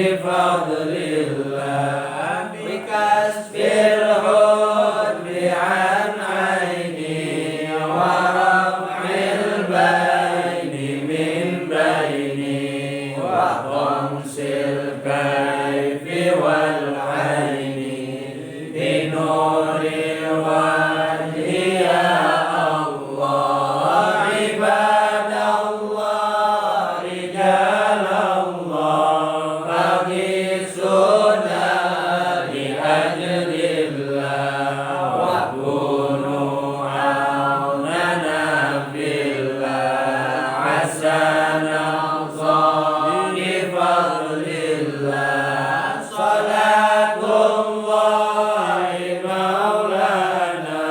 بفضل الله بكسب الحب عن عيني ورفع البين من بيني وطمس الكيف والعين بنور الوجه يا الله عباد الله رجال الله أغيثونا لأجل الله وكونوا عوننا في الله عسى نحظى بفضل الله صلاة الله مولانا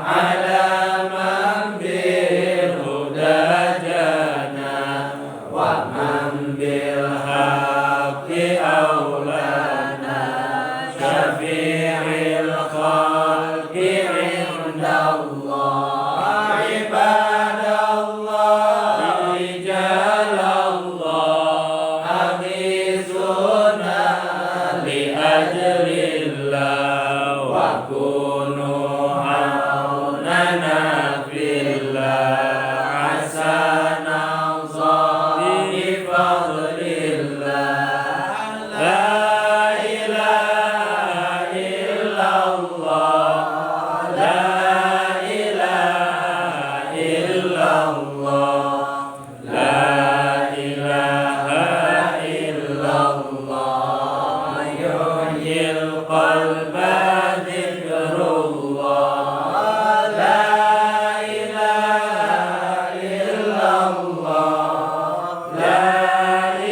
على من بالهدى جانا ومن بالحق أولانا شفيع الخلق عند الله عباد الله رجال الله أغيثونا لأجل الله وكونوا عوننا في الله عسى نحظى بفضل الله لا إله إلا الله لا إله إلا الله لا إله إلا الله يحيي القلب ذكر الله لا إله إلا الله لا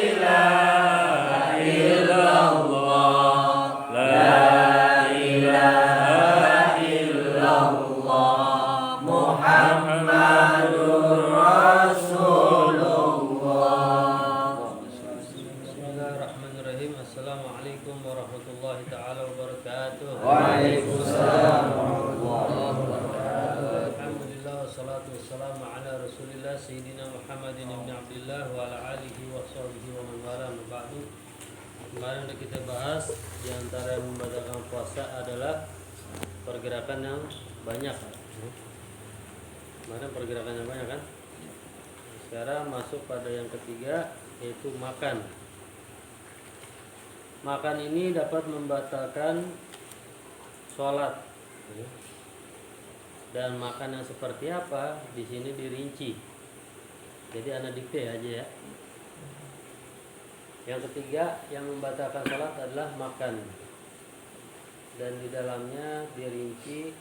إله إلا الله لا إله إلا الله محمد رسول الله. Bismillahirrahmanirrahim. Assalamualaikum warahmatullahi taala wabarakatuh. Waalaikumsalam warahmatullahi wabarakatuh. Alhamdulillah wassalatu wassalamu ala Rasulillah Sayyidina Muhammadin ibn Abdullah wa ala alihi wa sahbihi wa man wala ma ba'du. Kemarin udah kita bahas di antara yang membatalkan puasa adalah pergerakan yang banyak. Kemarin pergerakan yang banyak kan? Sekarang masuk pada yang ketiga yaitu makan. Makan ini dapat membatalkan sholat. Dan makan yang seperti apa di sini dirinci. Jadi anak dikte aja ya. Yang ketiga yang membatalkan sholat adalah makan. Dan di dalamnya dirinci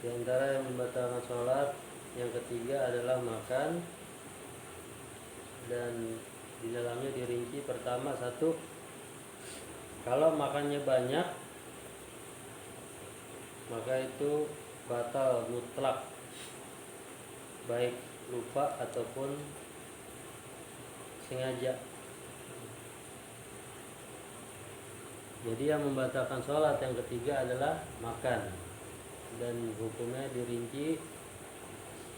di antara yang membatalkan sholat yang ketiga adalah makan. Dan di dalamnya dirinci pertama satu, kalau makannya banyak maka itu batal mutlak, baik lupa ataupun sengaja. Jadi yang membatalkan sholat yang ketiga adalah makan. Dan hukumnya dirinci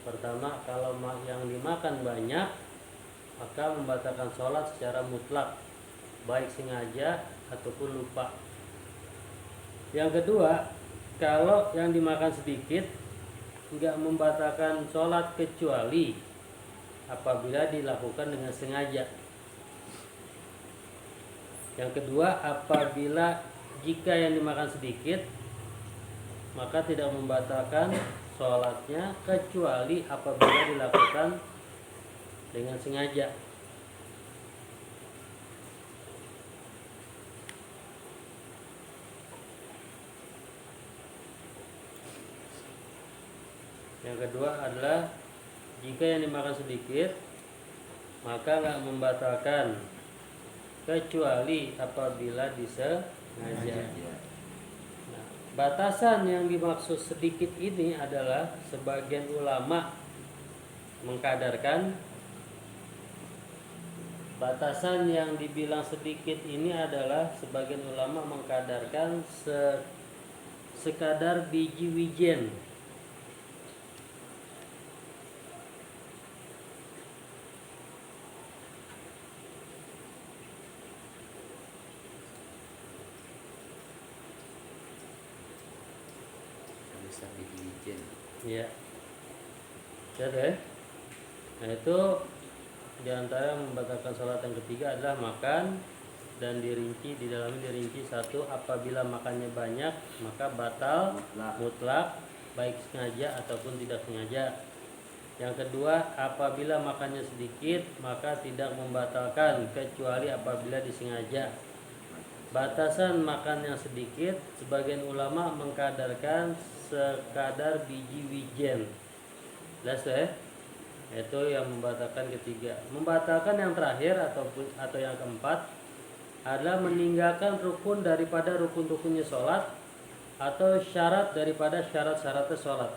pertama, kalau yang dimakan banyak maka membatalkan sholat secara mutlak, baik sengaja ataupun lupa. Yang kedua, kalau yang dimakan sedikit enggak membatalkan sholat kecuali apabila dilakukan dengan sengaja. Yang kedua, apabila jika yang dimakan sedikit maka tidak membatalkan sholatnya kecuali apabila dilakukan dengan sengaja. Yang kedua adalah jika yang dimakan sedikit maka nggak membatalkan kecuali apabila disengaja. Nah, batasan yang dimaksud sedikit ini adalah sebagian ulama mengkadarkan batasan yang dibilang sedikit ini adalah sebagian ulama mengkadarkan sekadar biji wijen. wijen. Ya. Jadi, nah itu diantara membatalkan sholat yang ketiga adalah makan, dan dirinci di dalamnya dirinci satu, apabila makannya banyak maka batal mutlak baik sengaja ataupun tidak sengaja. Yang kedua, apabila makannya sedikit maka tidak membatalkan kecuali apabila disengaja. Batasan makan yang sedikit sebagian ulama mengkadarkan sekadar biji wijen. Jelas ya? Itu yang membatalkan ketiga. Membatalkan yang terakhir atau yang keempat adalah meninggalkan rukun daripada rukun-rukunnya sholat atau syarat daripada syarat-syaratnya sholat.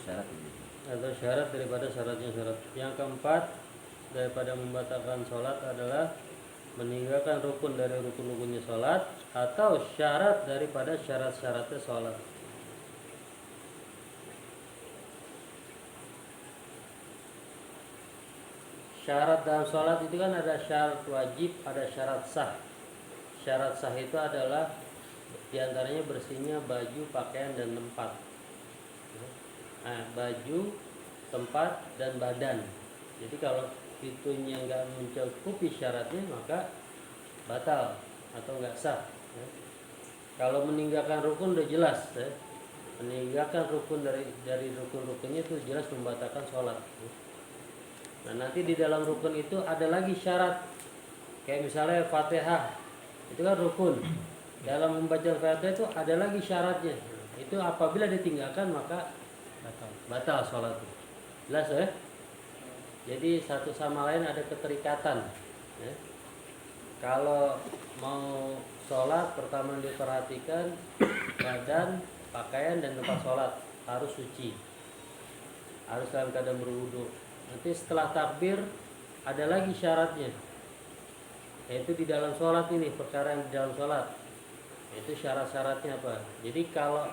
Syarat itu. Atau syarat daripada syaratnya sholat. Yang keempat daripada membatalkan sholat adalah meninggalkan rukun dari rukun-rukunnya sholat atau syarat daripada syarat-syaratnya sholat. Syarat dalam sholat itu kan ada syarat wajib, ada syarat sah. Syarat sah itu adalah diantaranya bersihnya baju, pakaian, dan tempat. Nah, baju, tempat, dan badan. Jadi kalau itunya nggak mencukupi syaratnya maka batal atau nggak sah. Kalau meninggalkan rukun udah jelas, meninggalkan rukun dari rukun-rukunnya itu jelas membatalkan sholat. Nah nanti di dalam rukun itu ada lagi syarat, kayak misalnya Fatihah itu kan rukun. Dalam membaca Fatihah itu ada lagi syaratnya. Itu apabila ditinggalkan maka batal sholat. Jelas ya? Jadi satu sama lain ada keterikatan. Ya. Kalau mau sholat, pertama diperhatikan badan, pakaian, dan tempat sholat harus suci, harus dalam keadaan berwudu. Nanti setelah takbir ada lagi syaratnya, yaitu di dalam sholat ini, perkara yang di dalam sholat, itu syarat-syaratnya apa. Jadi kalau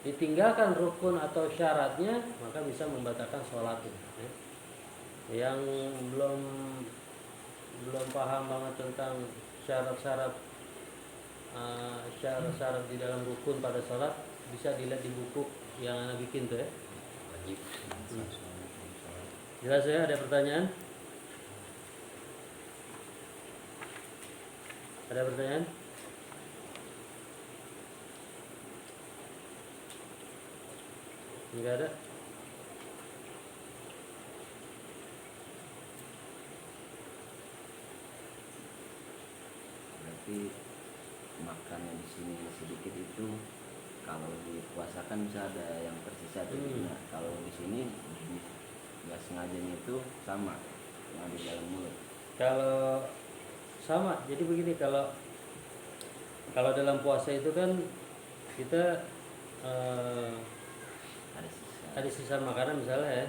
ditinggalkan rukun atau syaratnya maka bisa membatalkan sholat. Ya. Yang belum paham banget tentang syarat-syarat syarat-syarat di dalam rukun pada sholat bisa dilihat di buku yang anak bikin tuh ya. Wajib. Jelas ya? Ada pertanyaan? Ada pertanyaan? Enggak ada? Berarti makannya di sini sedikit itu kalau dipuasakan bisa ada yang tersisa jadinya. Kalau di sini nggak sengajanya itu sama yang di dalam mulut. Kalau sama, jadi begini, kalau dalam puasa itu kan kita ada sisa makanan misalnya ya,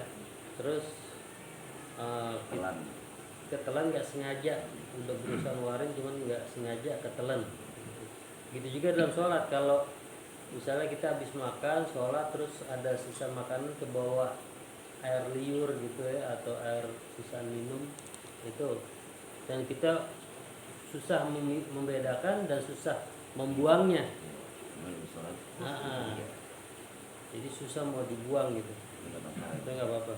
terus ketelan nggak sengaja, udah berusaha ngeluarin cuman nggak sengaja ketelan. Gitu juga dalam sholat, kalau misalnya kita habis makan sholat terus ada sisa makanan ke bawah air liur gitu ya, atau air sisa minum itu, dan kita susah membedakan dan susah membuangnya. Jadi susah mau dibuang gitu, itu nggak apa-apa.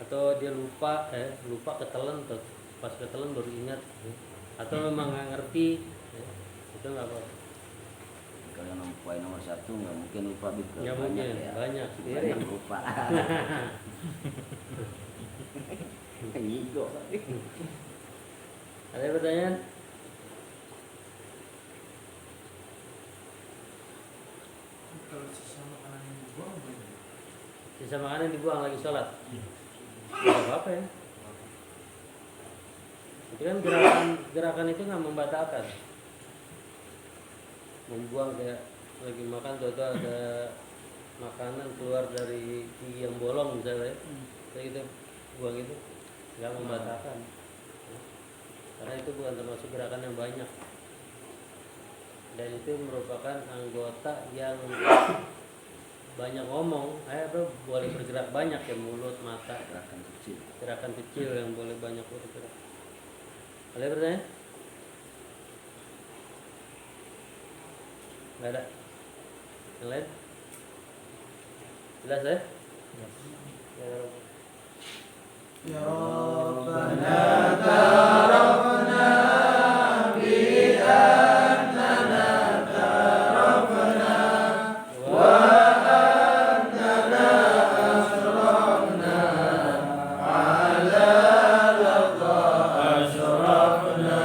Atau dia lupa ketelan, pas ketelan baru ingat, atau memang nggak ngerti, itu nggak apa-apa. Kalau poin nomor 1 nggak mungkin lupa gitu. Nggak mungkin, ya. banyak Banyak lupa. Ngigo. Ada pertanyaan? Kalau sisa makanan yang dibuang banyak. Sisa makanan dibuang lagi sholat? Nggak apa-apa ya. Itu kan gerakan itu nggak membatalkan. Membuang kayak lagi makan tuh ada makanan keluar dari gigi yang bolong misalnya, kayak gitu buang, itu nggak membatalkan, karena itu bukan termasuk gerakan yang banyak, dan itu merupakan anggota yang banyak ngomong, boleh bergerak banyak ya, mulut, mata, gerakan kecil yang boleh banyak bergerak. Ada pertanyaan? Nggak ada. Yang lain? Jelas ya? Ya Rabbana tarafna bi annana tarafna wa annana asrafna ala laqad asrafna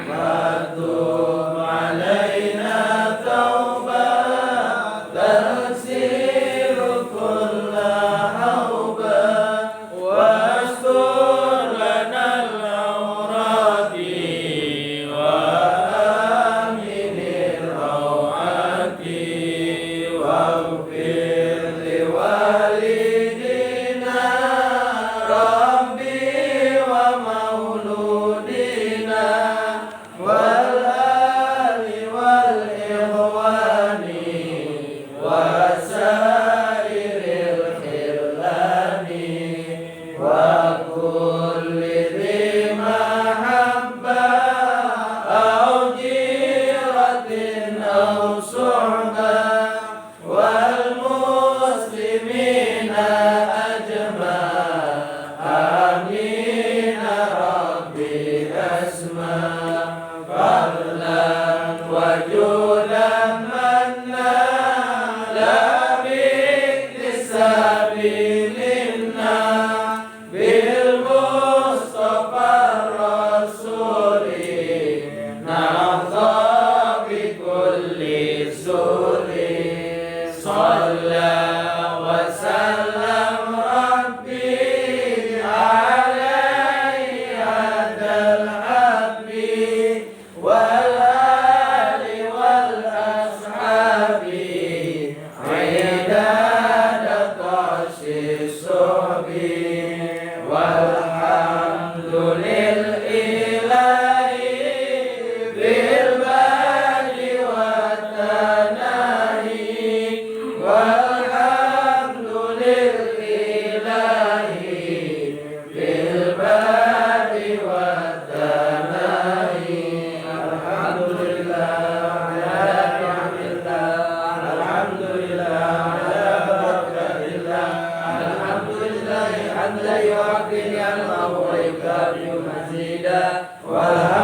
wa tub alaina taubat tansiru kulla hauba واستر لنا العورات وآمن الروعات واغفر لوالدينا ربي ومولودنا والآل والإخوان وسائر الخلان وكل ذي محبة أو جيرة أو صحبة والمسلمين أجمع آمين ربي أسمع فضلا وجودا منا لا باكتساب منا بالمصطفى الرسول نرضى بكل سور صلى وسلم ربي عليه هدى الحب والآل والأصحاب عداد طش الصحب والحمد للإله بالبال والتناهي والحمد للإله بالبال والتناهي الحمد لله على نعم الله الحمد لله على بركة الله الحمد لله حمدا يوافي نعمه ويكافئ مزيدا والحمد